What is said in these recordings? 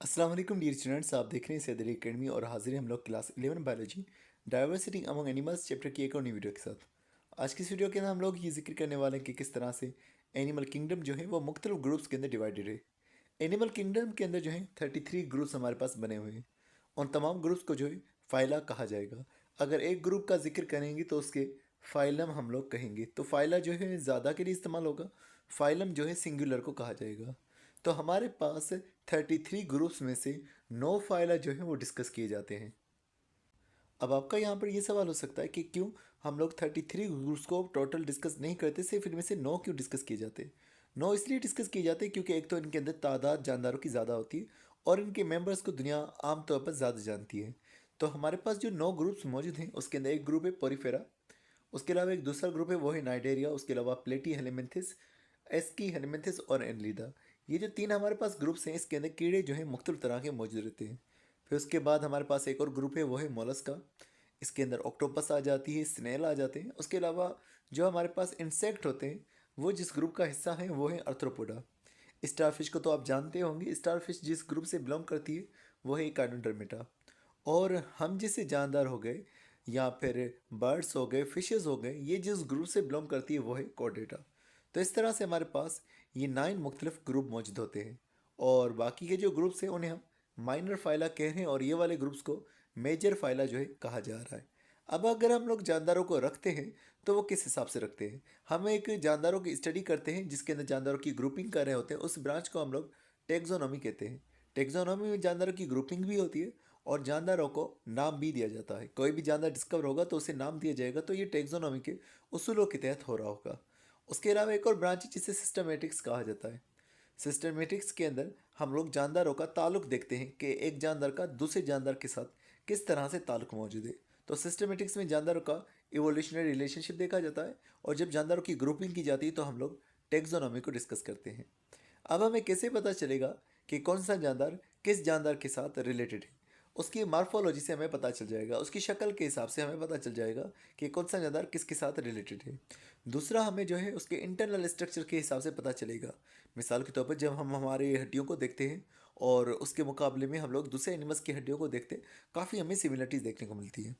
अस्सलाम वालेकुम dear students, आप देख रहे हैं सैदरी एकेडमी और हाजिर हैं हम लोग class 11 biology diversity among animals chapter की एक और नई वीडियो के साथ। आज की इस वीडियो के अंदर हम लोग ये जिक्र करने वाले हैं कि किस तरह से एनिमल किंगडम जो है वो मुख्तलिफ ग्रुप्स के अंदर डिवाइडेड है। एनिमल किंगडम के अंदर जो है 33 ग्रुप्स हमारे पास बने हुए हैं। उन तमाम ग्रुप्स को जो है फाइला कहा जाएगा। अगर एक ग्रुप का जिक्र करेंगे तो उसके फाइलम हम लोग कहेंगे, तो फाइला जो है ज़्यादा के लिए इस्तेमाल होगा, फाइलम जो है सिंगुलर को कहा जाएगा। तो हमारे पास 33 ग्रुप्स में से 9 फाइला जो है वो डिस्कस किए जाते हैं। अब आपका यहाँ पर ये सवाल हो सकता है कि क्यों हम लोग 33 ग्रुप्स को टोटल डिस्कस नहीं करते, सिर्फ इनमें से 9 क्यों डिस्कस किए जाते हैं। 9 इसलिए डिस्कस किए जाते हैं क्योंकि एक तो इनके अंदर तादाद जानदारों की ज़्यादा होती है और इनके मेंबर्स को दुनिया आमतौर पर ज़्यादा जानती है। तो हमारे पास जो 9 ग्रुप्स मौजूद हैं उसके अंदर एक ग्रुप है पोरीफेरा, उसके अलावा एक दूसरा ग्रुप है वो है नाइडेरिया, उसके अलावा प्लेटी हेलेमिंथिस, एस्की हेलेमिंथिस और एनलिदा। ये जो तीन हमारे पास ग्रुप्स हैं इसके अंदर कीड़े जो हैं मुख्तलिफ तरह के मौजूद रहते हैं। फिर उसके बाद हमारे पास एक और ग्रुप है वो है मोलस्का, इसके अंदर ऑक्टोपस आ जाती है, स्नेल आ जाते हैं। उसके अलावा जो हमारे पास इंसेक्ट होते हैं वो जिस ग्रुप का हिस्सा है वो है अर्थ्रोपोडा। स्टारफिश को तो आप जानते होंगे, स्टारफिश जिस ग्रुप से बिलोंग करती है वो है काइनोडर्मेटा। और हम जैसे जानदार हो गए या फिर बर्ड्स हो गए, फिशेस हो गए, ये जिस ग्रुप से बिलोंग करती है वो है कॉर्डेटा। तो इस तरह से हमारे पास ये 9 मुख्तलिफ ग्रुप मौजूद होते हैं और बाकी के जो ग्रुप्स हैं उन्हें हम माइनर फाइला कह रहे हैं और ये वाले ग्रुप्स को मेजर फाइला जो है कहा जा रहा है। अब अगर हम लोग जानदारों को रखते हैं तो वो किस हिसाब से रखते हैं। हम एक जानदारों की स्टडी करते हैं जिसके अंदर जानदारों की ग्रुपिंग कर रहे होते हैं, उस ब्रांच को हम लोग टेक्सोनॉमी कहते हैं। टेक्सोनॉमी में जानदारों की ग्रुपिंग भी होती है और जानदारों को नाम भी दिया जाता है। कोई भी जानदार डिस्कवर होगा तो उसे नाम दिया जाएगा, तो ये टेक्सोनॉमी के उसूलों के तहत हो रहा होगा। उसके अलावा एक और ब्रांच है जिसे सिस्टमेटिक्स कहा जाता है। सिस्टमेटिक्स के अंदर हम लोग जानदारों का ताल्लुक देखते हैं कि एक जानदार का दूसरे जानदार के साथ किस तरह से ताल्लुक मौजूद है। तो सिस्टमेटिक्स में जानदारों का इवोल्यूशनरी रिलेशनशिप देखा जाता है और जब जानदारों की ग्रुपिंग की जाती है तो हम लोग टेक्सोनॉमी को डिस्कस करते हैं। अब हमें कैसे पता चलेगा कि कौन सा जानदार किस जानदार के साथ रिलेटेड है। उसकी मार्फोलॉजी से हमें पता चल जाएगा, उसकी शक्ल के हिसाब से हमें पता चल जाएगा कि कौन सा जानदार किसके साथ रिलेटेड है। दूसरा, हमें जो है उसके इंटरनल स्ट्रक्चर के हिसाब से पता चलेगा। मिसाल के तौर पर जब हम हमारी हड्डियों को देखते हैं और उसके मुकाबले में हम लोग दूसरे एनिमल्स की हड्डियों को देखते हैं, काफ़ी हमें सिमिलरिटीज़ देखने को मिलती है।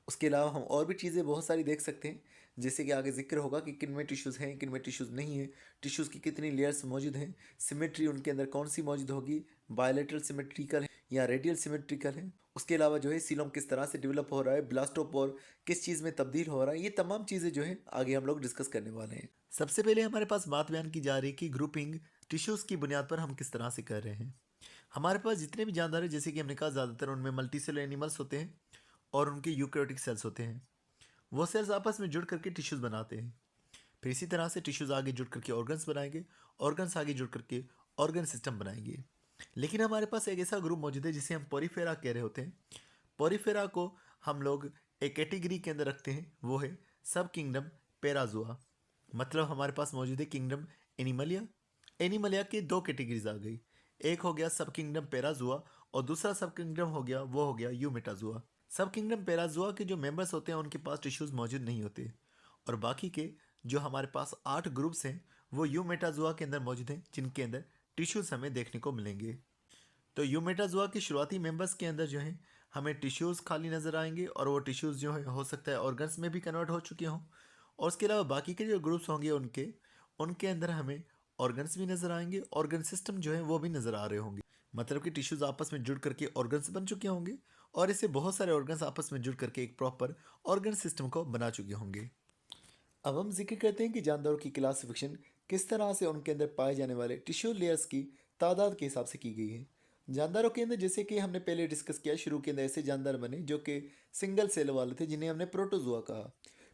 उसके अलावा हम और भी चीज़ें बहुत सारी देख सकते हैं, जैसे कि आगे जिक्र होगा कि किन में टिश्यूज़ हैं, किन में टिश्यूज़ नहीं है, टिश्यूज़ की कितनी लेयर्स मौजूद हैं, सिमेट्री उनके अंदर कौन सी मौजूद होगी, बायोलेटरल सिमेट्रिकल है या रेडियल सिमेट्रिकल है। उसके अलावा जो है सीलोम किस तरह से डेवलप हो रहा है, ब्लास्टोपोर किस चीज़ में तब्दील हो रहा है, ये तमाम चीज़ें जो है आगे हम लोग डिस्कस करने वाले हैं। सबसे पहले हमारे पास बात बयान की जा रही है कि ग्रुपिंग टिश्यूज़ की बुनियाद पर हम किस तरह से कर रहे हैं। हमारे पास जितने भी जानदार हैं, जैसे कि हमने कहा ज़्यादातर उनमें मल्टीसेलर एनिमल्स होते हैं और उनके यूकैरियोटिक सेल्स होते हैं। वो सेल्स आपस में जुड़ करके टिश्यूज़ बनाते हैं। फिर इसी तरह से टिश्यूज़ आगे जुड़ करके ऑर्गन्स बनाएंगे, ऑर्गन्स आगे जुड़ करके ऑर्गन सिस्टम बनाएंगे। लेकिन हमारे पास एक ऐसा ग्रुप मौजूद है जिसे हम पोरीफेरा कह रहे होते हैं। पोरीफेरा को हम लोग एक कैटेगरी के अंदर रखते हैं, वो है सब किंगडम पेराजुआ। मतलब हमारे पास मौजूद है किंगडम एनिमलिया। एनिमलिया के दो कैटेगरीज आ गई, एक हो गया सब किंगडम पेराजुआ और दूसरा सब किंगडम हो गया वो हो गया यूमेटाजुआ। सब किंगडम पेराजुआ के जो मेंबर्स होते हैं उनके पास टिश्यूज मौजूद नहीं होते और बाकी के जो हमारे पास 8 ग्रुप्स हैं वो यूमेटाजुआ के अंदर मौजूद हैं, जिनके अंदर टिश्यूज हमें देखने को मिलेंगे। तो यूमेटाजुआ के शुरुआती मेंबर्स के अंदर जो है हमें टिश्यूज़ खाली नज़र आएंगे और वो टिश्यूज़ जो है हो सकता है ऑर्गन्स में भी कन्वर्ट हो चुके हों। और उसके अलावा बाकी के जो ग्रुप्स होंगे उनके उनके अंदर हमें ऑर्गन्स भी नज़र आएंगे, ऑर्गन सिस्टम जो है वो भी नज़र आ रहे होंगे। मतलब कि टिश्यूज़ आपस में जुड़ करके ऑर्गन्स बन चुके होंगे और इससे बहुत सारे ऑर्गन्स आपस में जुड़ करके एक प्रॉपर ऑर्गन सिस्टम को बना चुके होंगे। अब हम जिक्र करते हैं कि जानदारों की क्लासिफिकेशन किस तरह से उनके अंदर पाए जाने वाले टिश्यू लेयर्स की तादाद के हिसाब से की गई है। जानदारों के अंदर जैसे कि हमने पहले डिस्कस किया, शुरू के अंदर ऐसे जानदार बने जो कि सिंगल सेल वाले थे जिन्हें हमने प्रोटोजुआ कहा।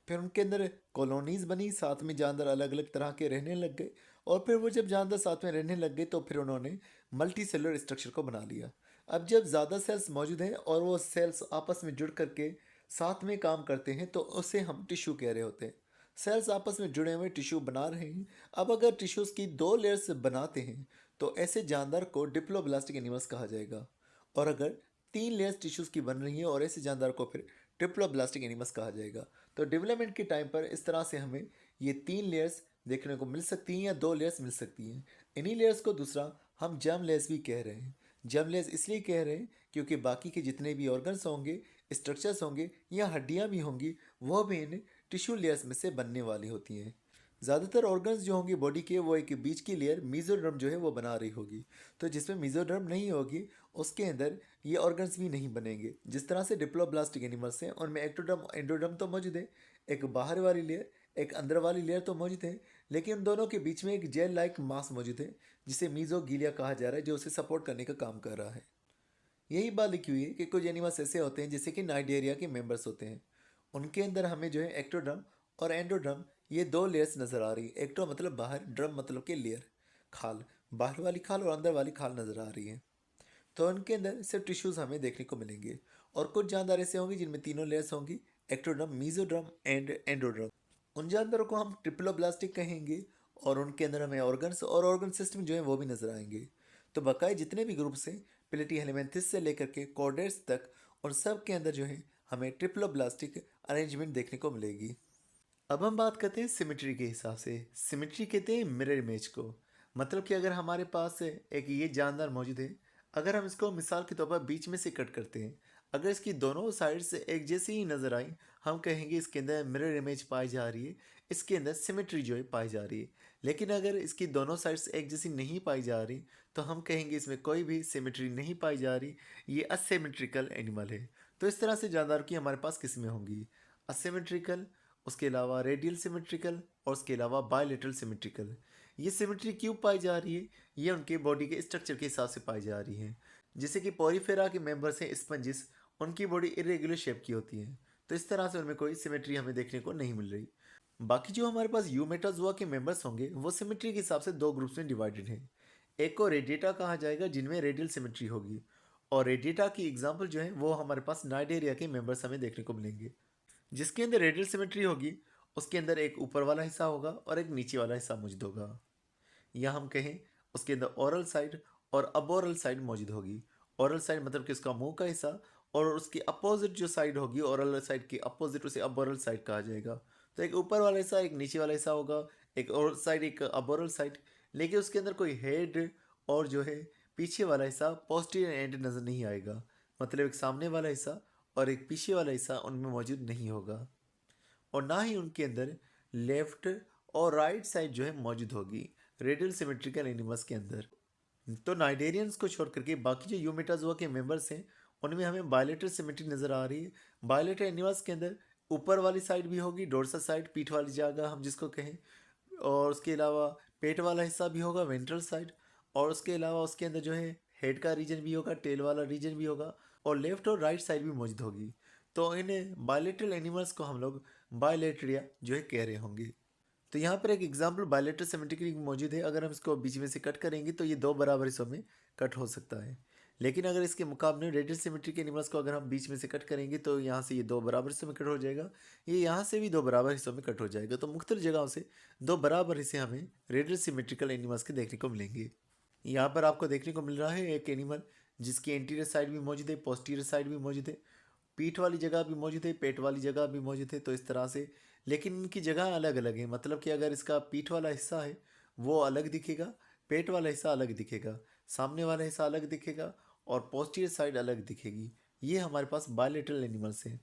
फिर उनके अंदर कॉलोनीज बनी, साथ में जानदार अलग अलग तरह के रहने लग गए और फिर वो जब जानदार साथ में रहने लग गए तो फिर उन्होंने मल्टी सेलुलर स्ट्रक्चर को बना लिया। अब जब ज़्यादा सेल्स मौजूद हैं और वो सेल्स आपस में जुड़ करके साथ में काम करते हैं तो उसे हम टिश्यू कह रहे होते हैं। सेल्स आपस में जुड़े हुए टिश्यू बना रहे हैं। अब अगर टिश्यूज़ की 2 लेयर्स बनाते हैं तो ऐसे जानदार को डिप्लोब्लास्टिक एनिमल्स कहा जाएगा और अगर 3 लेयर्स टिश्यूज़ की बन रही हैं और ऐसे जानदार को फिर ट्रिप्लोब्लास्टिक एनिमल्स कहा जाएगा। तो डेवलपमेंट के टाइम पर इस तरह से हमें ये 3 लेयर्स देखने को मिल सकती हैं या 2 लेयर्स मिल सकती हैं। इन्हीं लेयर्स को दूसरा हम जर्म लेयर्स भी कह रहे हैं। जर्म लेयर्स इसलिए कह रहे हैं क्योंकि बाकी के जितने भी ऑर्गन्स होंगे, स्ट्रक्चर्स होंगे या हड्डियां भी होंगी, वह भी इन टिश्यू लेयर्स में से बनने वाली होती हैं। ज़्यादातर ऑर्गन्स जो होंगे बॉडी के, वो एक बीच की लेयर मीजोडर्म जो है वो बना रही होगी। तो जिसमें मीजोडर्म नहीं होगी उसके अंदर ये ऑर्गन्स भी नहीं बनेंगे। जिस तरह से डिप्लोब्लास्टिक एनिमल्स हैं उनमें एक्टोडर्म एंडोडर्म तो मौजूद है, एक बाहर वाली लेयर एक अंदर वाली लेयर तो मौजूद है, लेकिन उन दोनों के बीच में एक जेल लाइक मास मौजूद है जिसे मीजोगीलिया कहा जा रहा है, जो उसे सपोर्ट करने का काम कर रहा है। यही बात लिखी हुई है कि कुछ एनिमल्स ऐसे होते हैं जैसे कि नाइडेरिया के मेंबर्स होते हैं, उनके अंदर हमें जो है एक्टोड्रम और एंडोड्रम ये दो लेयर्स नज़र आ रही है। एक्टो मतलब बाहर, ड्रम मतलब कि लेयर, खाल, बाहर वाली खाल और अंदर वाली खाल नज़र आ रही है। तो उनके अंदर सिर्फ टिश्यूज़ हमें देखने को मिलेंगे और कुछ जानदार ऐसे होंगे जिनमें तीनों लेयर्स होंगी, एक्टोड्रम, मीजोड्रम एंड एंडोड्रम। उन जानदारों को हम ट्रिप्लोब्लास्टिक कहेंगे और उनके अंदर हमें ऑर्गन्स और ऑर्गन सिस्टम जो है वो भी नजर आएंगे। तो बकाए जितने भी ग्रुप्स हैं, प्लेटीहेलमिन्थेस से लेकर के कॉर्डेट्स तक, उन सब के अंदर जो है हमें ट्रिप्लोब्लास्टिक अरेंजमेंट देखने को मिलेगी। अब हम बात करते हैं सिमेट्री के हिसाब से। सिमेट्री कहते हैं मिरर इमेज को। मतलब कि अगर हमारे पास एक ये जानदार मौजूद है, अगर हम इसको मिसाल के तौर पर बीच में से कट करते हैं, अगर इसकी दोनों साइड से एक जैसी ही नज़र आई, हम कहेंगे इसके अंदर मिरर इमेज पाई जा रही है, इसके अंदर सिमेट्री जो है पाई जा रही है। लेकिन अगर इसकी दोनों साइड्स एक जैसी नहीं पाई जा रही, तो हम कहेंगे इसमें कोई भी सिमेट्री नहीं पाई जा रही, ये असिमेट्रिकल एनिमल है। तो इस तरह से जानदार की हमारे पास किस्में होंगी, असिमेट्रिकल, उसके अलावा रेडियल सिमेट्रिकल और उसके अलावा बायलेटरल सिमेट्रिकल। ये सिमेट्री क्यों पाई जा रही है? ये उनके बॉडी के स्ट्रक्चर के हिसाब से पाई जा रही है। जैसे कि पोरीफेरा के मेंबर्स हैं स्पंजिस, उनकी बॉडी इरेगुलर शेप की होती है, तो इस तरह से उनमें कोई सिमेट्री हमें देखने को नहीं मिल रही। बाकी जो हमारे पास यूमेटाजोआ के मेंबर्स होंगे वो सिमेट्री के हिसाब से दो ग्रुप्स में डिवाइडेड हैं। एक को रेडिएटा कहा जाएगा जिनमें रेडियल सिमेट्री होगी, और रेडिएटा की एग्जाम्पल जो है वो हमारे पास नाइडेरिया के मेंबर्स हमें देखने को मिलेंगे। जिसके अंदर रेडियल सिमेट्री होगी उसके अंदर एक ऊपर वाला हिस्सा होगा और एक नीचे वाला हिस्सा मौजूद होगा, या हम कहें उसके अंदर ओरल साइड और अबोरल साइड मौजूद होगी। ओरल साइड मतलब कि उसका मुंह का हिस्सा, और उसकी अपोजिट जो साइड होगी ओरल साइड की अपोजिट, उसे अबोरल साइड कहा जाएगा। तो एक ऊपर वाला हिस्सा एक नीचे वाला हिस्सा होगा, एक ओरल साइड एक अबोरल साइड, लेकिन उसके अंदर कोई हेड और जो है पीछे वाला हिस्सा पोस्टीरियर एंड नज़र नहीं आएगा। मतलब एक सामने वाला हिस्सा और एक पीछे वाला हिस्सा उनमें मौजूद नहीं होगा, और ना ही उनके अंदर लेफ्ट और राइट साइड जो है मौजूद होगी रेडियल सिमेट्रिकल एनिमल्स के अंदर। तो नाइडेरियंस को छोड़ करके बाकी जो यूमेटाजोआ के मेंबर्स हैं उनमें हमें बायलेटरल सिमेट्री नज़र आ रही है। बायलेटरल एनिमल्स के अंदर ऊपर वाली साइड भी होगी, डोर्सल साइड, पीठ वाली जगह हम जिसको कहें, और उसके अलावा पेट वाला हिस्सा भी होगा, वेंट्रल साइड, और उसके अलावा उसके अंदर जो है हेड का रीजन भी होगा, टेल वाला रीजन भी होगा, और लेफ्ट और राइट साइड भी मौजूद होगी। तो इन बायलेटरल एनिमल्स को हम लोग बायलेटरिया जो है कह रहे होंगे। तो यहाँ पर एक एग्जाम्पल बायलेटरल सिमेट्री मौजूद है। अगर हम इसको बीच में से कट करेंगे तो ये दो बराबर हिस्सों में कट हो सकता है, लेकिन अगर इसके मुकाबले रेडियल सिमेट्री के एनिमल्स को अगर हम बीच में से कट करेंगे तो यहाँ से ये दो बराबर हिस्सों में कट हो जाएगा, ये यहाँ से भी दो बराबर हिस्सों में कट हो जाएगा। तो मुख्तलिफ जगहों से दो बराबर हिस्से हमें रेडियल सिमेट्रिकल एनिमल्स के देखने को मिलेंगे। यहाँ पर आपको देखने को मिल रहा है एक एनिमल जिसकी एंटीरियर साइड भी मौजूद है, पोस्टीरियर साइड भी मौजूद है, पीठ वाली जगह भी मौजूद है, पेट वाली जगह भी मौजूद है। तो इस तरह से, लेकिन इनकी जगह अलग अलग है। मतलब कि अगर इसका पीठ वाला हिस्सा है वो अलग दिखेगा, पेट वाला हिस्सा अलग दिखेगा, सामने वाला हिस्सा अलग दिखेगा, और पोस्टीरियर साइड अलग दिखेगी। ये हमारे पास बायलेटरल एनिमल्स हैं।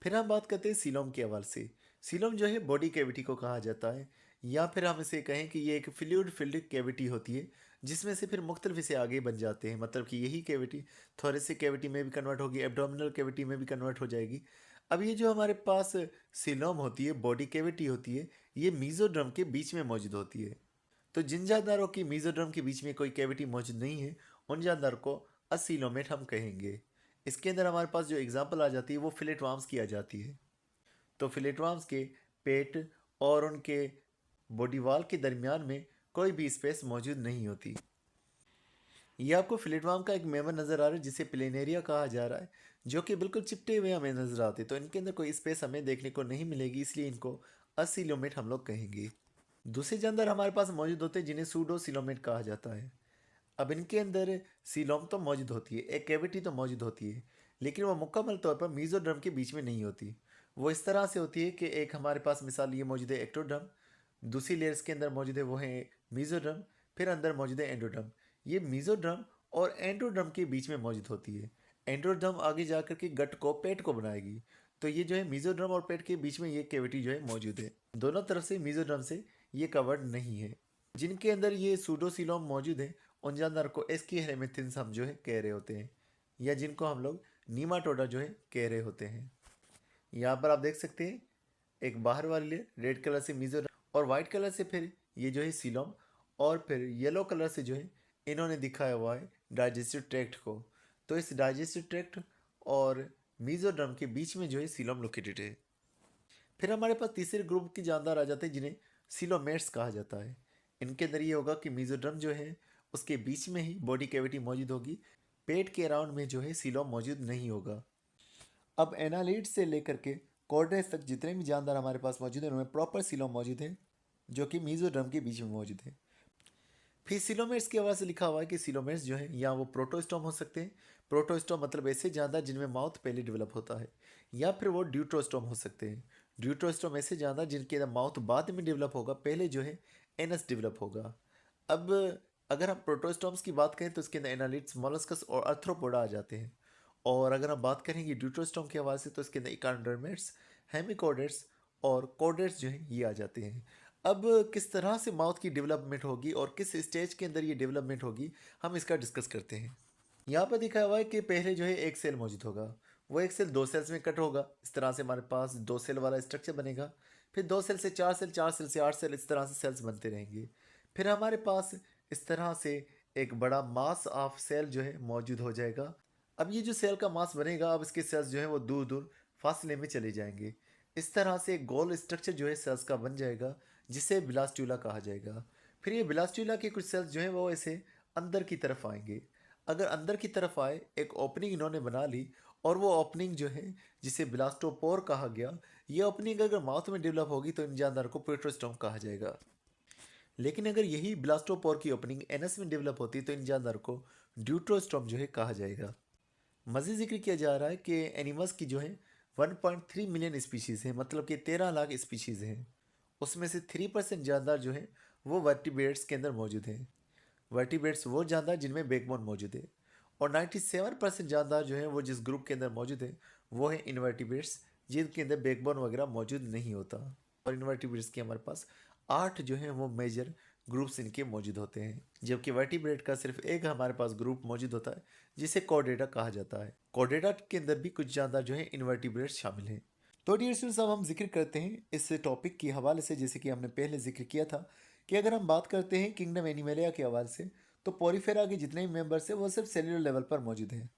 फिर हम बात करते हैं सीलोम के हवाले से। सीलोम जो है बॉडी कैविटी को कहा जाता है, या फिर हम इसे कहें कि ये एक फ्लूइड फिल्ड कैविटी होती है जिसमें से फिर मुख्तलिफ हिस्से आगे बन जाते हैं। मतलब कि यही कैविटी थोरेसिक कैविटी में भी कन्वर्ट होगी, एब्डोमिनल कैविटी में भी कन्वर्ट हो जाएगी। अब ये जो हमारे पास सीलोम होती है, बॉडी कैविटी होती है, ये मीजोड्रम के बीच में मौजूद होती है। तो जिन जानदारों की मीजोड्रम के बीच में कोई कैविटी मौजूद नहीं है उन जानदारों को असीलोमेट हम कहेंगे। इसके अंदर हमारे पास जो एग्जाम्पल आ जाती है वो फिलेटवार्म्स की आ जाती है। तो फिलेटवार्म्स के पेट और उनके बॉडी वॉल के दरमियान में कोई भी स्पेस मौजूद नहीं होती। ये आपको फिलेटवार्म का एक मेंबर नज़र आ रहा है जिसे प्लेनेरिया कहा जा रहा है, जो कि बिल्कुल चिपटे हुए हमें नजर आते। तो इनके अंदर कोई स्पेस हमें देखने को नहीं मिलेगी, इसलिए इनको असीलोमेट हम लोग कहेंगे। दूसरे जानदार हमारे पास मौजूद होते हैं जिन्हें सूडो सीलोमेट कहा जाता है। अब इनके अंदर सीलोम तो मौजूद होती है, एक कैविटी तो मौजूद होती है, लेकिन वो मुकम्मल तौर पर मीजोड्रम के बीच में नहीं होती। वो इस तरह से होती है कि एक हमारे पास मिसाल ये मौजूद है एक्टोड्रम, दूसरी लेयर्स के अंदर मौजूद है वो है मीजोड्रम, फिर अंदर मौजूद है एंडोड्रम। ये मीजोड्रम और एंडोडर्म के बीच में मौजूद होती है। एंडोडर्म आगे जा करके गट को पेट को बनाएगी। तो ये जो है मेसोडर्म और पेट के बीच में ये कैविटी जो है मौजूद है। दोनों तरफ से मेसोडर्म से ये कवर्ड नहीं है। जिनके अंदर ये सूडोसीलोम मौजूद है उन जानवर को एस्कीहेलेमिथिन्स हम जो है कह रहे होते हैं, या जिनको हम लोग नीमाटोडा जो है कह रहे होते हैं। यहाँ पर आप देख सकते हैं एक बाहर वाली लेयर रेड कलर से मेसोडर्म और वाइट कलर से फिर ये जो है सीलोम, और फिर येलो कलर से जो है इन्होंने दिखाया हुआ है डाइजेस्टिव ट्रैक्ट को। तो इस डाइजेस्टिव ट्रैक्ट और मेसोडर्म के बीच में जो है सीलोम लोकेटेड है। फिर हमारे पास तीसरे ग्रुप के जानदार आ जाते हैं जिन्हें सीलोमेट्स कहा जाता है। इनके अंदर ये होगा कि मेसोडर्म जो है उसके बीच में ही बॉडी कैविटी मौजूद होगी, पेट के अराउंड में जो है सीलोम मौजूद नहीं होगा। अब एनालिड से लेकर के कॉर्डेट्स तक जितने भी जानदार हमारे पास मौजूद हैं उनमें प्रॉपर सीलोम मौजूद है जो कि मेसोडर्म के बीच में मौजूद है। फिर सीलोमेट्स के हवाले से लिखा हुआ है कि सीलोमेट्स जो है या वो प्रोटोस्टोम हो सकते हैं। प्रोटोस्टोम मतलब ऐसे जानदार जिनमें माउथ पहले डेवलप होता है, या फिर वो ड्यूट्रोस्टोम हो सकते हैं। ड्यूट्रोस्टोम ऐसे जानदार जिनके अंदर माउथ बाद में डेवलप होगा, पहले जो है एनस डेवलप होगा। अब अगर हम प्रोटोस्टोम्स की बात करें तो इसके अंदर एनालिड्स, मोलस्कस और आर्थ्रोपोडा आ जाते हैं। और अगर हम बात करेंगे ड्यूट्रोस्टोम के हवाले से तो इसके अंदर इकानोडर्मेट्स, हेमिकोडेट्स और कोडेट्स जो है ये आ जाते हैं। अब किस तरह से माउथ की डेवलपमेंट होगी और किस स्टेज के अंदर ये डेवलपमेंट होगी हम इसका डिस्कस करते हैं। यहाँ पर दिखा हुआ है कि पहले जो है एक सेल मौजूद होगा, वो एक सेल दो सेल्स में कट होगा। इस तरह से हमारे पास दो सेल वाला स्ट्रक्चर बनेगा। फिर दो सेल से चार सेल, चार सेल से आठ सेल, इस तरह से सेल्स बनते रहेंगे। फिर हमारे पास इस तरह से एक बड़ा मास ऑफ सेल जो है मौजूद हो जाएगा। अब ये जो सेल का मास बनेगा, अब इसके सेल्स जो है वो दूर दूर फासले में चले जाएंगे। इस तरह से एक गोल स्ट्रक्चर जो है सेल्स का बन जाएगा जिसे ब्लास्टुला कहा जाएगा। फिर ये ब्लास्टुला के कुछ सेल्स जो हैं वो ऐसे अंदर की तरफ आएंगे। अगर अंदर की तरफ आए, एक ओपनिंग इन्होंने बना ली, और वो ओपनिंग जो है जिसे ब्लास्टोपोर कहा गया, ये ओपनिंग अगर माउथ में डेवलप होगी तो इन जानदार को प्रोटोस्टोम कहा जाएगा। लेकिन अगर यही ब्लास्टोपोर की ओपनिंग एनस में डेवलप होती तो इन जानदार को ड्यूट्रोस्टोम जो है कहा जाएगा। मज़ीद जिक्र किया जा रहा है कि एनिमल्स की जो है 1.3 मिलियन स्पीशीज़ हैं, मतलब कि 13 लाख स्पीशीज़ हैं। उसमें से 3% जानदार जो है वो वर्टिब्रेट्स के अंदर मौजूद हैं। वर्टिब्रेट्स वो जानदार जिनमें बैकबोन मौजूद है। और 97% जानदार जो है वो जिस ग्रुप के अंदर मौजूद है वो है इनवर्टिब्रेट्स, जिनके अंदर बैकबोन वगैरह मौजूद नहीं होता। और इनवर्टिब्रेट्स के हमारे पास 8 जो है वो मेजर ग्रुप्स इनके मौजूद होते हैं, जबकि वर्टिब्रेट का सिर्फ एक हमारे पास ग्रुप मौजूद होता है जिसे कॉर्डेटा कहा जाता है। कॉर्डेटा के अंदर भी कुछ जानदार जो है इनवर्टिब्रेट्स शामिल हैं। तो डियर स्टूडेंट्स, अब हम जिक्र करते हैं इस टॉपिक के हवाले से, जैसे कि हमने पहले जिक्र किया था कि अगर हम बात करते हैं किंगडम एनिमलिया के हवाले से तो पोरीफेरा के जितने भी मेंबर्स हैं वो सिर्फ सेलुलर लेवल पर मौजूद हैं।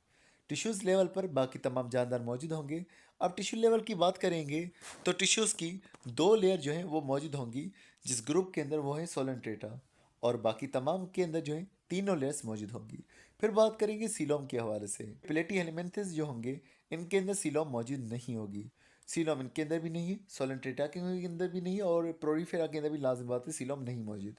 टिश्यूज़ लेवल पर बाकी तमाम जानदार मौजूद होंगे। अब टिश्यू लेवल की बात करेंगे तो टिश्यूज़ की दो लेयर जो है वो मौजूद होंगी, जिस ग्रुप के अंदर वो है सोलेंट्रेटा, और बाकी तमाम के अंदर जो है तीनों लेयर्स मौजूद होंगी। फिर बात करेंगे सीलोम के हवाले से। प्लेटीहेलमिन्थेस जो होंगे इनके अंदर सीलोम मौजूद नहीं होगी। सीलोम इनके अंदर भी नहीं है, सोलेंट्रेटा के अंदर भी नहीं है, और प्रोरीफेरा के अंदर भी लाजमी बात है सीलोम नहीं मौजूद।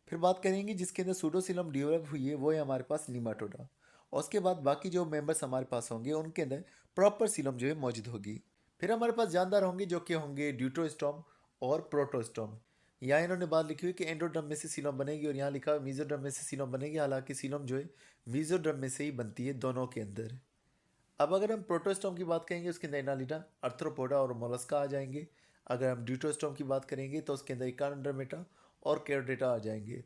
फिर बात करेंगे जिसके अंदर सूडोसीलोम डेवलप हुई है वो है हमारे पास नीमाटोडा। और उसके बाद बाकी जो मेंबर्स हमारे पास होंगे उनके अंदर प्रॉपर सीलोम जो है मौजूद होगी। फिर हमारे पास जानदार होंगे जो कि होंगे ड्यूट्रोस्टोम और प्रोटोस्टोम। यहाँ इन्होंने बात लिखी हुई कि एंडोड्रम में से सीलोम बनेगी, और यहाँ लिखा है मीजोड्रम में से सीलोम बनेगी। हालांकि सीलोम जो है मीजोड्रम में से ही बनती है दोनों के अंदर। अब अगर हम प्रोटोस्टोम की बात करेंगे उसके अंदर एनालिडा, आर्थ्रोपोडा और मोलस्का आ जाएंगे। अगर हम ड्यूट्रोस्टोम की बात करेंगे तो उसके अंदर इकानोडर्मेटा और कैरोडेटा आ जाएंगे।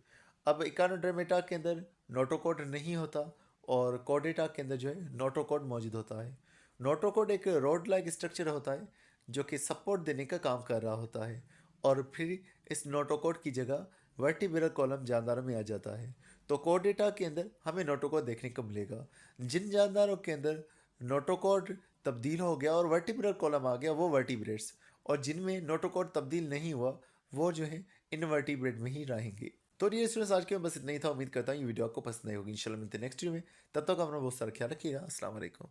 अब इकानोडर्मेटा के अंदर नोटोकॉड नहीं होता, और कॉडेटा के अंदर जो है नोटोकॉड मौजूद होता है। नोटोकॉड एक रोड लाइक स्ट्रक्चर होता है जो कि सपोर्ट देने का काम कर रहा होता है, और फिर इस नोटोकॉड की जगह वर्टिब्रल कॉलम जानदारों में आ जाता है। तो कॉडेटा के अंदर हमें नोटोकॉड देखने को मिलेगा। जिन जानदारों के अंदर नोटोकॉड तब्दील हो गया और वर्टिब्रल कॉलम आ गया वो वर्टिब्रेट्स, और जिनमें नोटोकॉड तब्दील नहीं हुआ वो जो है इनवर्टिब्रेट में ही रहेंगे। तो डियर स्टूडेंट्स, आज के बस इतना ही था। उम्मीद करता हूँ ये वीडियो आपको पसंद आई होगी। इंशाल्लाह मिलते हैं नेक्स्ट वीडियो में। तब तक अपना बहुत सारा ख्याल रखिएगा। अस्सलाम वालेकुम।